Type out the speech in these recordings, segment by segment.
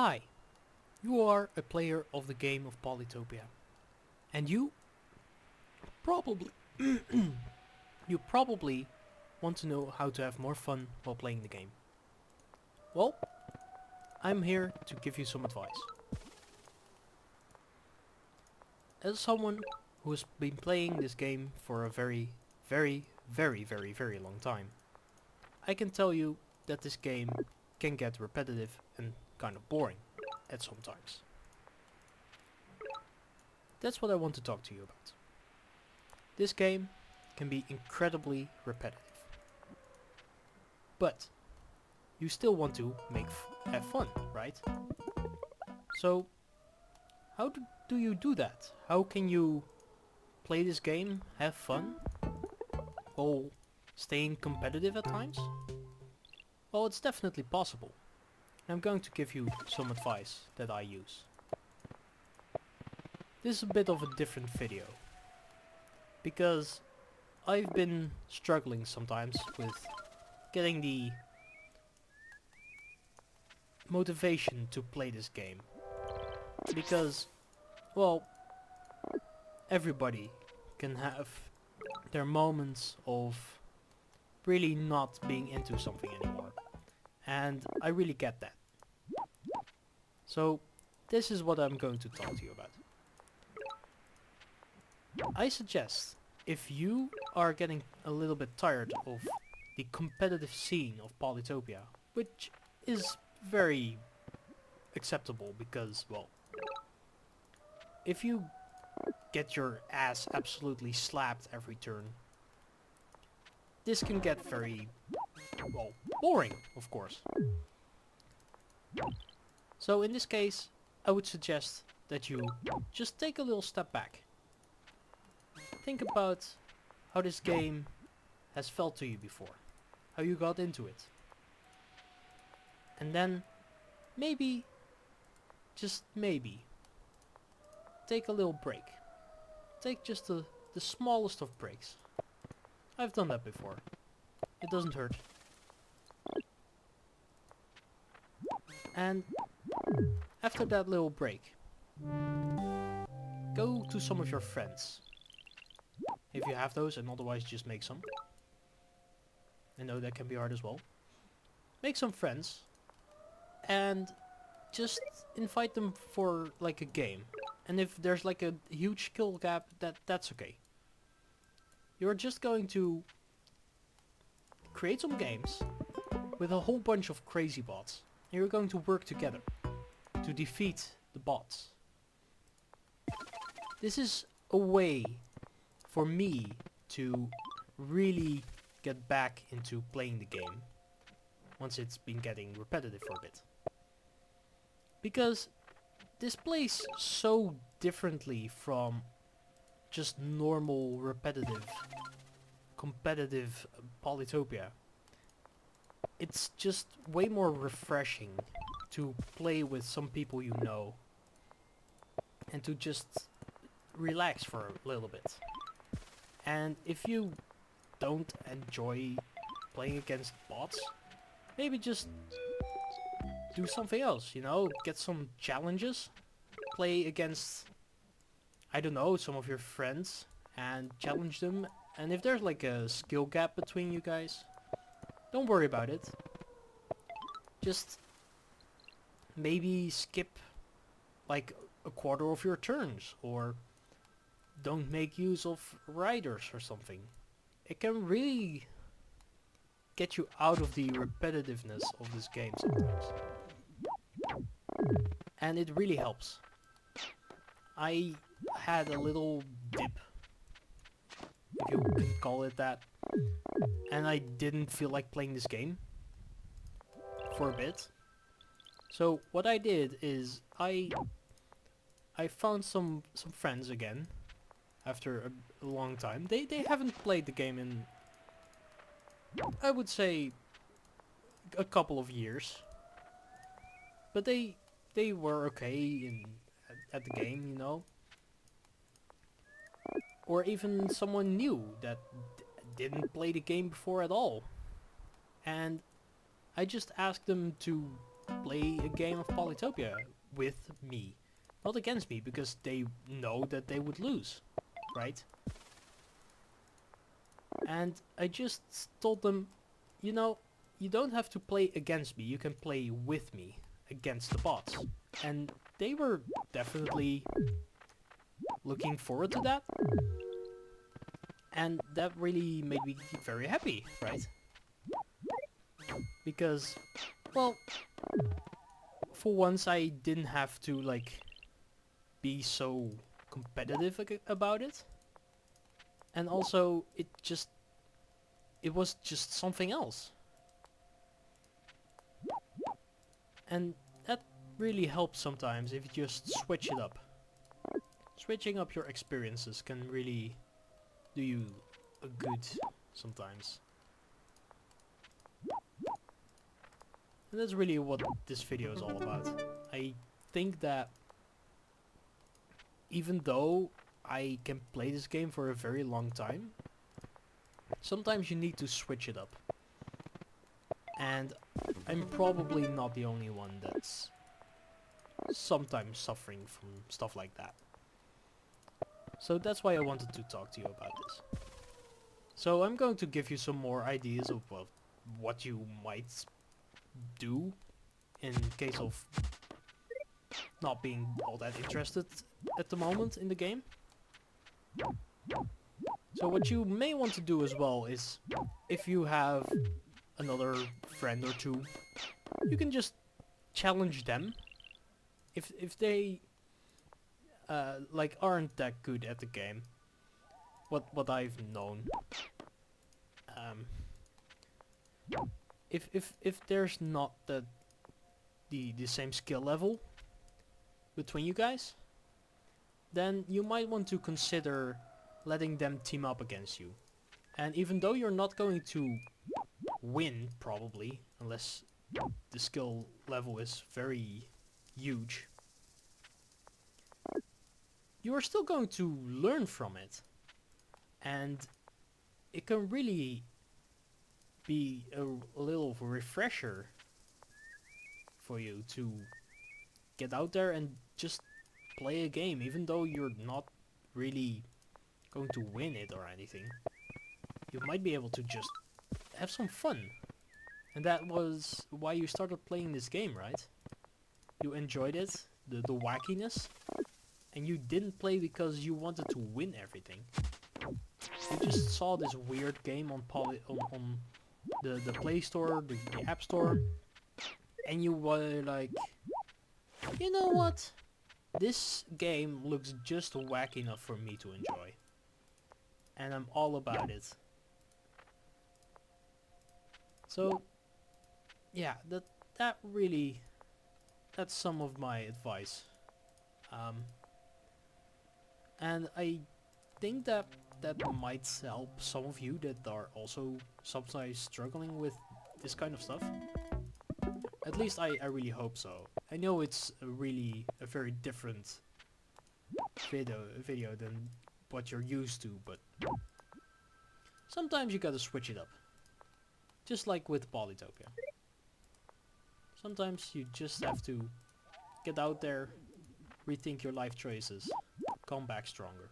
Hi, you are a player of the game of Polytopia, and probably you probably want to know how to have more fun while playing the game. Well, I'm here to give you some advice. As someone who has been playing this game for a very long time, I can tell you that this game can get repetitive and kind of boring at some times. That's what I want to talk to you about. This game can be incredibly repetitive, but you still want to have fun, right? So how do you do that? How can you play this game, have fun, while staying competitive at times? Well, it's definitely possible. And I'm going to give you some advice that I use. This is a bit of a different video, because I've been struggling sometimes with getting the motivation to play this game. Because, well, everybody can have their moments of really not being into something anymore. And I really get that. So, this is what I'm going to talk to you about. I suggest, if you are getting a little bit tired of the competitive scene of Polytopia, which is very acceptable because, well, if you get your ass absolutely slapped every turn, this can get very, well, boring, of course. So in this case, I would suggest that you just take a little step back. Think about how this game has felt to you before, how you got into it. And then, maybe, just maybe, take a little break. Take just the smallest of breaks. I've done that before. It doesn't hurt. And after that little break, go to some of your friends. If you have those, and otherwise just make some. I know that can be hard as well. Make some friends and just invite them for like a game. And if there's like a huge skill gap, that's okay. You're just going to create some games with a whole bunch of crazy bots. And you're going to work together to defeat the bots. This is a way for me to really get back into playing the game once it's been getting repetitive for a bit. Because this plays so differently from just normal, repetitive, competitive Polytopia. It's just way more refreshing to play with some people you know and to just relax for a little bit. And if you don't enjoy playing against bots, maybe just do something else, you know, get some challenges, play against, I don't know, some of your friends and challenge them. And if there's like a skill gap between you guys, don't worry about it. Just maybe skip like a quarter of your turns, or don't make use of riders or something. It can really get you out of the repetitiveness of this game sometimes. And it really helps. I had a little dip, if you can call it that, and I didn't feel like playing this game for a bit. So what I did is I found some friends again after a long time. They haven't played the game in, I would say, a couple of years, but they were okay at the game, you know. Or even someone new that didn't play the game before at all. And I just asked them to play a game of Polytopia with me. Not against me, because they know that they would lose, right? And I just told them, you know, you don't have to play against me, you can play with me against the bots. And they were definitely looking forward to that. And that really made me very happy, right? Because, well, for once I didn't have to, like, be so competitive about it. And also, it was just something else. And that really helps sometimes if you just switch it up. Switching up your experiences can really do you a good sometimes. And that's really what this video is all about. I think that even though I can play this game for a very long time, sometimes you need to switch it up. And I'm probably not the only one that's sometimes suffering from stuff like that. So that's why I wanted to talk to you about this. So I'm going to give you some more ideas of what you might do in case of not being all that interested at the moment in the game. So what you may want to do as well is, if you have another friend or two, you can just challenge them. If they like aren't that good at the game, what I've known, if there's not the same skill level between you guys, then you might want to consider letting them team up against you. And even though you're not going to win, probably, unless the skill level is very huge, you are still going to learn from it. And it can really be a little refresher for you to get out there and just play a game, even though you're not really going to win it or anything. You might be able to just have some fun. And that was why you started playing this game, right? You enjoyed it, the wackiness, and you didn't play because you wanted to win everything. You just saw this weird game on the Play Store, the App Store, and you were like, you know what? This game looks just wacky enough for me to enjoy. And I'm all about it. So, yeah, that's some of my advice. And I think that might help some of you that are also sometimes struggling with this kind of stuff. At least I really hope so. I know it's a very different video than what you're used to, but sometimes you gotta switch it up. Just like with Polytopia. Sometimes you just have to get out there, rethink your life choices, come back stronger.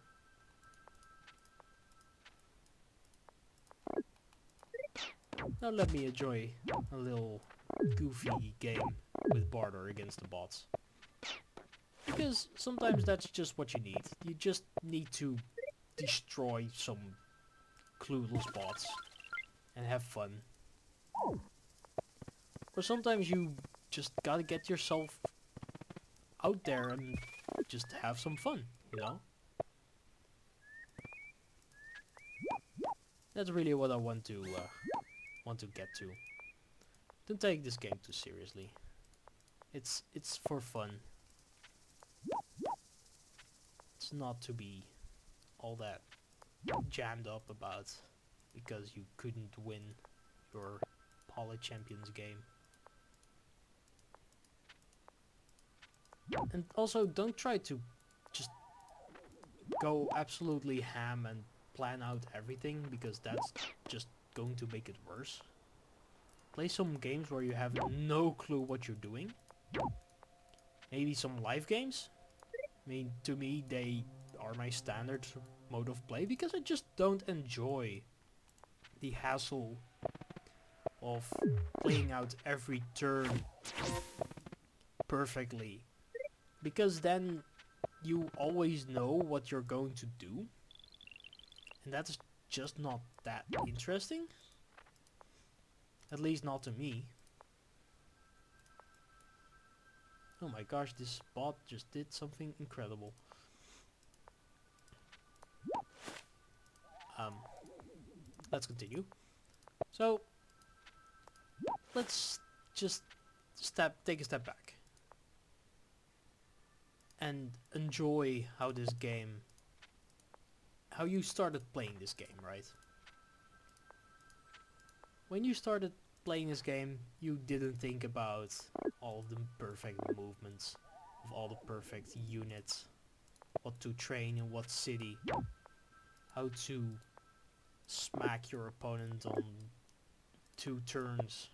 Now let me enjoy a little goofy game with Barter against the bots. Because sometimes that's just what you need. You just need to destroy some clueless bots and have fun. Or sometimes you just gotta get yourself out there and just have some fun, you know? That's really what I want to get to. Don't take this game too seriously. It's for fun. It's not to be all that jammed up about because you couldn't win your Poly Champions game. And also, don't try to just go absolutely ham and plan out everything, because that's just going to make it worse. Play some games where you have no clue what you're doing. Maybe some live games. I mean, to me, they are my standard mode of play because I just don't enjoy the hassle of playing out every turn perfectly. Because then you always know what you're going to do. And that's just not that interesting. At least not to me. Oh my gosh, this bot just did something incredible. Let's continue. So, let's just take a step back. And enjoy how you started playing this game, right? When you started playing this game, you didn't think about all of the perfect movements, of all the perfect units, what to train in what city, how to smack your opponent on 2 turns.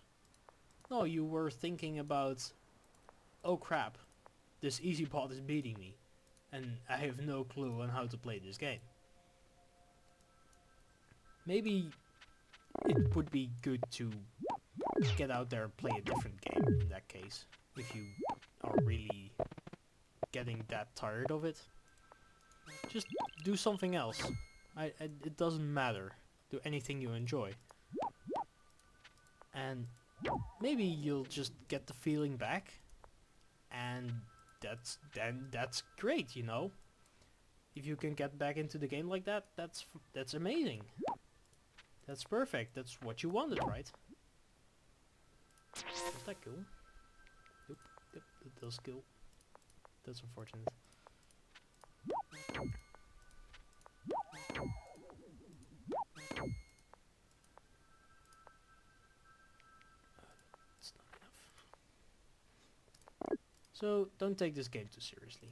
No, you were thinking about, oh crap, this easy bot is beating me, and I have no clue on how to play this game. Maybe it would be good to get out there and play a different game in that case, if you are really getting that tired of it. Just do something else. It doesn't matter. Do anything you enjoy. And maybe you'll just get the feeling back, and that's great, you know? If you can get back into the game like that, that's amazing. That's perfect. That's what you wanted, right? Is that cool? Nope. Yep, it does kill. That's unfortunate. It's not enough. So, don't take this game too seriously.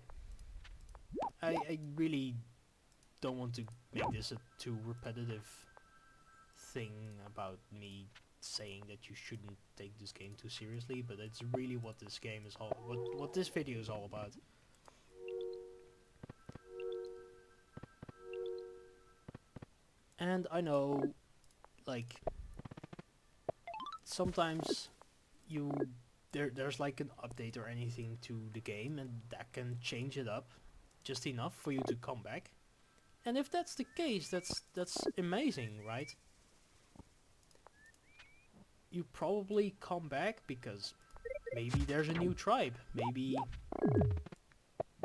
I really don't want to make this a too repetitive thing about me saying that you shouldn't take this game too seriously, but it's really what this game is all what this video is all about. And I know, like, sometimes there's like an update or anything to the game, and that can change it up just enough for you to come back. And if that's the case, that's amazing, right? You probably come back because maybe there's a new tribe. Maybe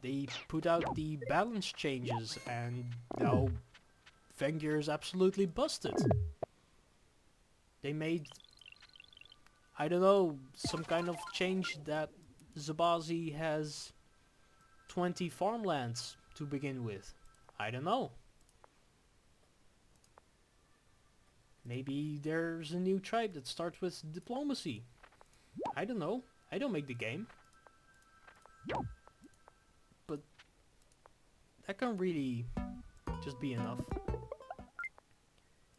they put out the balance changes and now Vengir is absolutely busted. They made, I don't know, some kind of change that Zabazi has 20 farmlands to begin with. I don't know. Maybe there's a new tribe that starts with diplomacy. I don't know. I don't make the game. But that can really just be enough.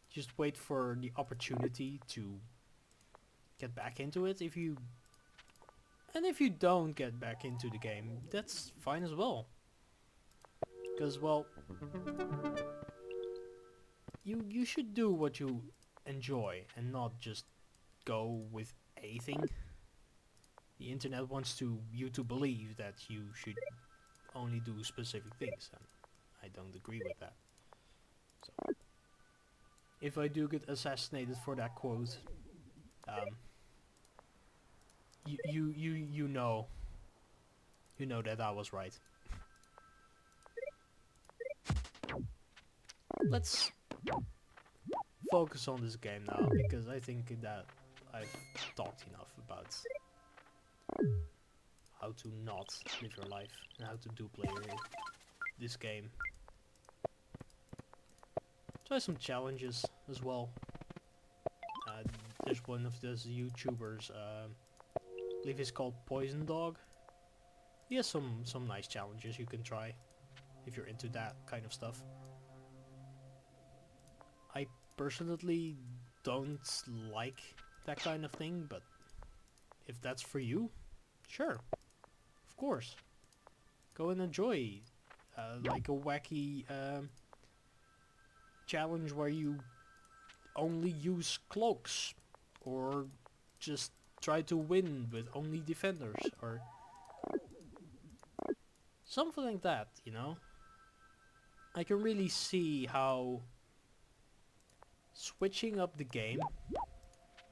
Just wait for the opportunity to get back into it. If you don't get back into the game, that's fine as well. Because, well, you should do what you enjoy and not just go with anything. The internet wants you to believe that you should only do specific things, and I don't agree with that. So, if I do get assassinated for that quote, you know that I was right. Let's focus on this game now, because I think that I've talked enough about how to not live your life and how to play this game. Try some challenges as well. There's one of those YouTubers, I believe he's called Poison Dog. He has some nice challenges you can try if you're into that kind of stuff. I personally don't like that kind of thing, but if that's for you, sure, of course. Go and enjoy like a wacky challenge where you only use cloaks, or just try to win with only defenders, or something like that, you know? I can really see how switching up the game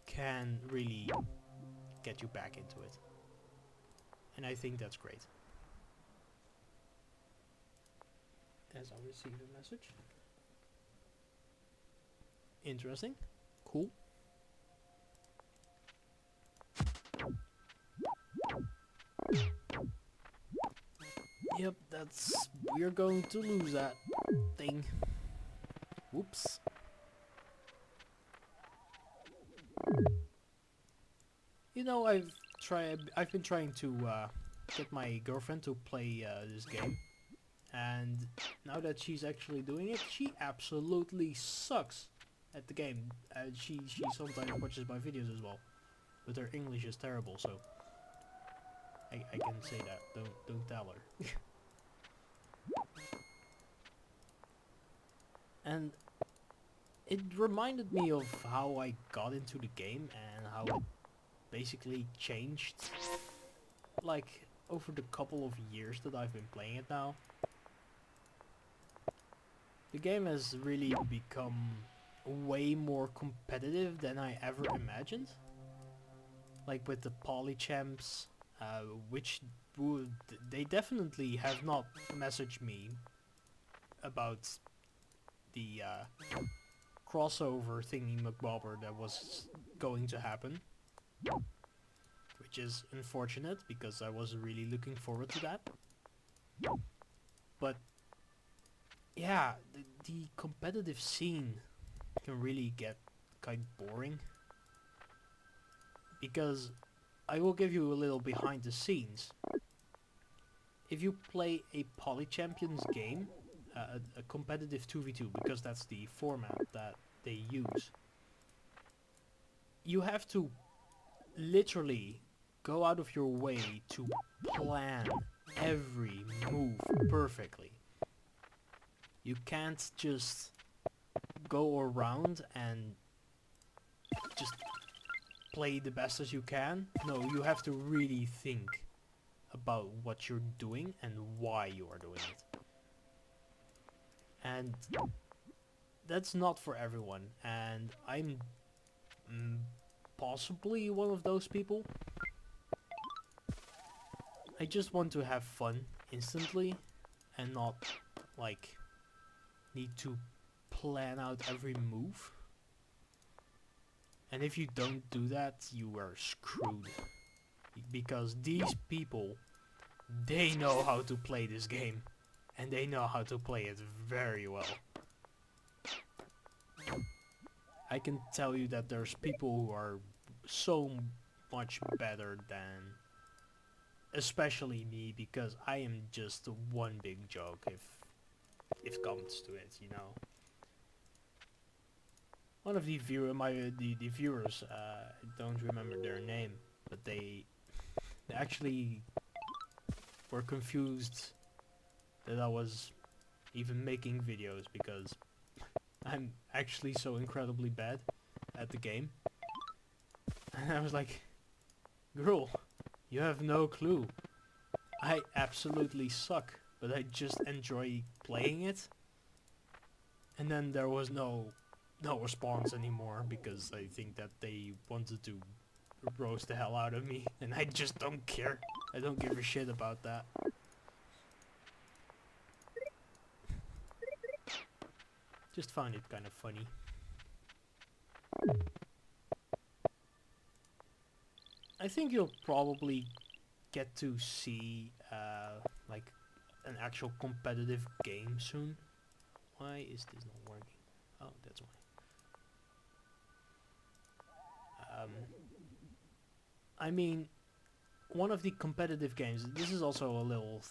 can really get you back into it. And I think that's great. As I receive a message. Interesting. Cool. Yep, we're going to lose that thing. Whoops. You know, I've been trying to get my girlfriend to play this game, and now that she's actually doing it, she absolutely sucks at the game. She sometimes watches my videos as well, but her English is terrible, so I can say that. Don't tell her. And it reminded me of how I got into the game and how it basically changed, like, over the couple of years that I've been playing it now. The game has really become way more competitive than I ever imagined. Like with the polychamps, which they definitely have not messaged me about the crossover thingy McBobber that was going to happen, which is unfortunate because I was really looking forward to that. But yeah, the competitive scene can really get kind of boring, because I will give you a little behind the scenes. If you play a Polychampions game, a competitive 2v2, because that's the format that they use, you have to literally go out of your way to plan every move perfectly. You can't just go around and just play the best as you can. No, you have to really think about what you're doing and why you are doing it. And that's not for everyone, and I'm possibly one of those people. I just want to have fun instantly and not like need to plan out every move. And if you don't do that, you are screwed, because these people, they know how to play this game, and they know how to play it very well. I can tell you that there's people who are so much better than especially me, because I am just one big joke if it comes to it, you know. One of the viewers, I don't remember their name, but they actually were confused that I was even making videos, because I'm actually so incredibly bad at the game. And I was like, girl, you have no clue. I absolutely suck, but I just enjoy playing it. And then there was no response anymore, because I think that they wanted to roast the hell out of me, and I just don't care. I don't give a shit about that. Just found it kind of funny. I think you'll probably get to see like an actual competitive game soon. Why is this not working? Oh, that's why. I mean, one of the competitive games, this is also a little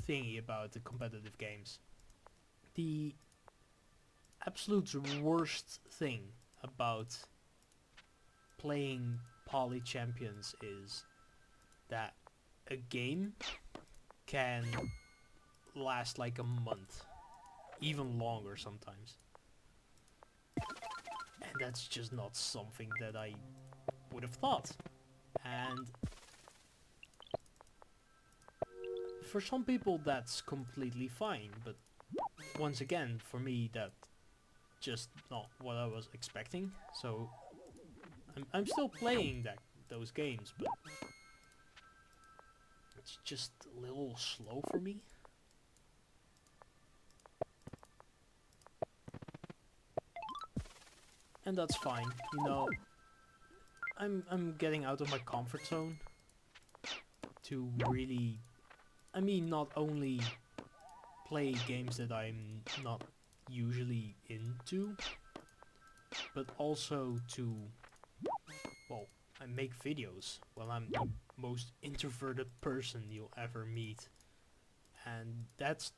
thingy about the competitive games. The absolute worst thing about playing Poly Champions is that a game can last like a month, even longer sometimes. And that's just not something that I would have thought. And for some people that's completely fine, but once again, for me, that's just not what I was expecting. So I'm still playing those games, but it's just a little slow for me. And that's fine, you know. I'm getting out of my comfort zone to really, I mean, not only play games that I'm not usually into, but also to, well, I make videos. Well, I'm the most introverted person you'll ever meet, and that's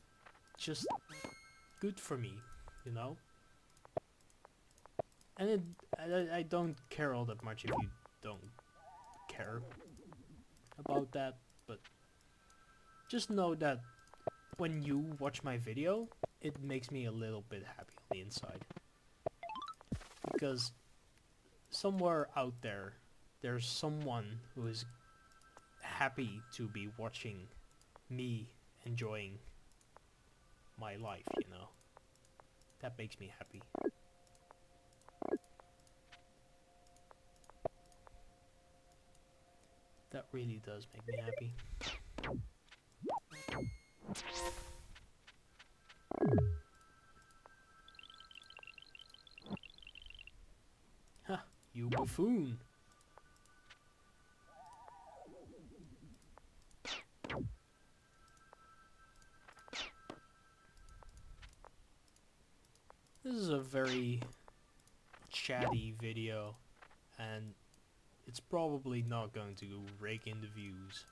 just good for me, you know. And I don't care all that much if you don't care about that, but just know that when you watch my video, it makes me a little bit happy on the inside. Because somewhere out there, there's someone who is happy to be watching me enjoying my life, you know. That makes me happy. That really does make me happy. Ha, you buffoon! This is a very chatty video, and it's probably not going to rake in the views.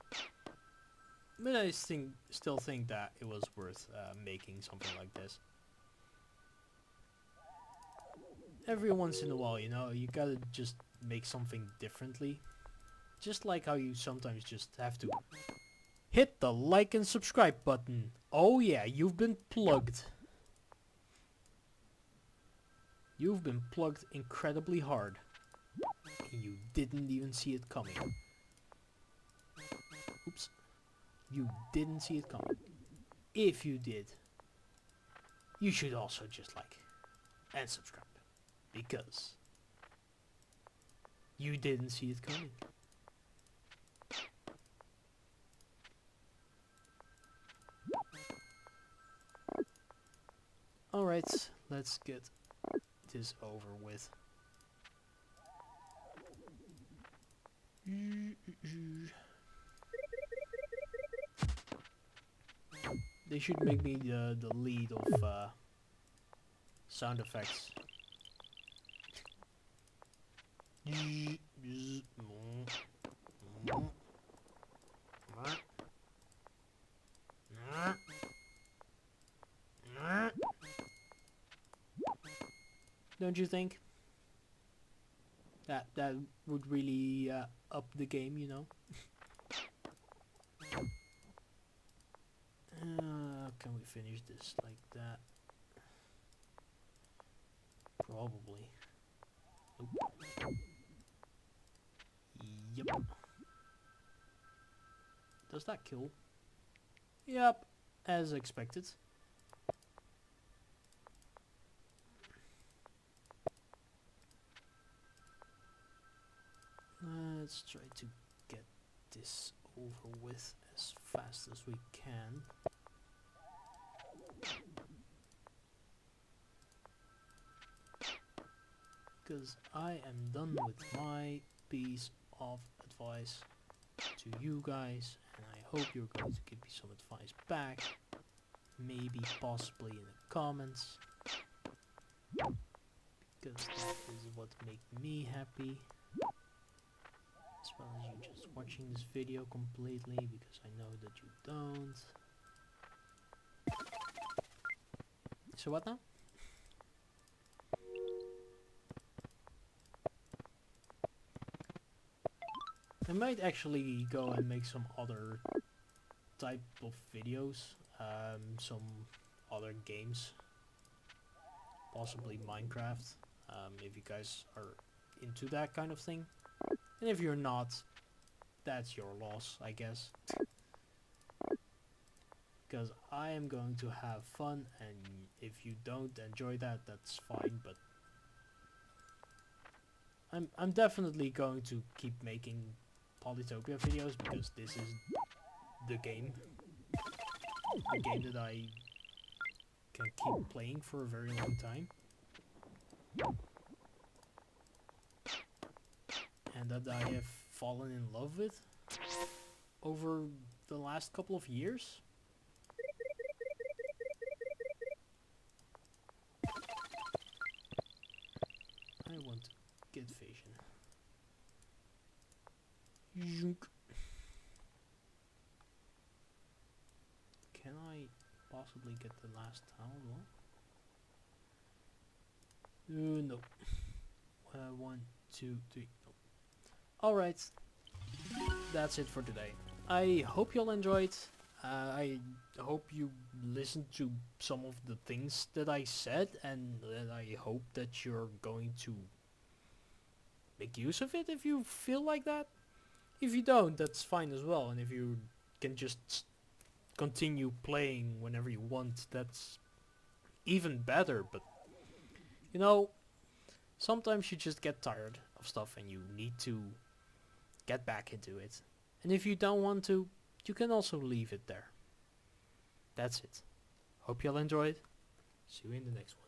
But I still think that it was worth making something like this. Every once in a while, you know, you gotta just make something differently. Just like how you sometimes just have to hit the like and subscribe button. Oh yeah, you've been plugged. You've been plugged incredibly hard. And you didn't even see it coming. Oops. You didn't see it coming. If you did, you should also just like and subscribe. Because you didn't see it coming. Alright, let's get this over with. They should make me the lead of sound effects. Don't you think? That would really up the game, you know? Can we finish this like that? Probably. Nope. Yep. Does that kill? Yep, as expected. Let's try to get this over with as fast as we can. Because I am done with my piece of advice to you guys, and I hope you're going to give me some advice back, maybe possibly in the comments, because that is what makes me happy, as well as you just watching this video completely, because I know that you don't. So what now? I might actually go and make some other type of videos, some other games, possibly Minecraft, if you guys are into that kind of thing. And if you're not, that's your loss, I guess. Because I am going to have fun, and if you don't enjoy that, that's fine, but I'm definitely going to keep making Polytopia videos, because this is the game that I can keep playing for a very long time, and that I have fallen in love with over the last couple of years. I want to get vision. Zoink. Can I possibly get the last tile one? No. 1, 2, 3. No. Alright. That's it for today. I hope you'll enjoyed. I hope you listened to some of the things that I said, and I hope that you're going to make use of it if you feel like that. If you don't, that's fine as well, and if you can just continue playing whenever you want, that's even better. But you know, sometimes you just get tired of stuff and you need to get back into it. And if you don't want to, you can also leave it there. That's it. Hope you'll enjoy it. See you in the next one.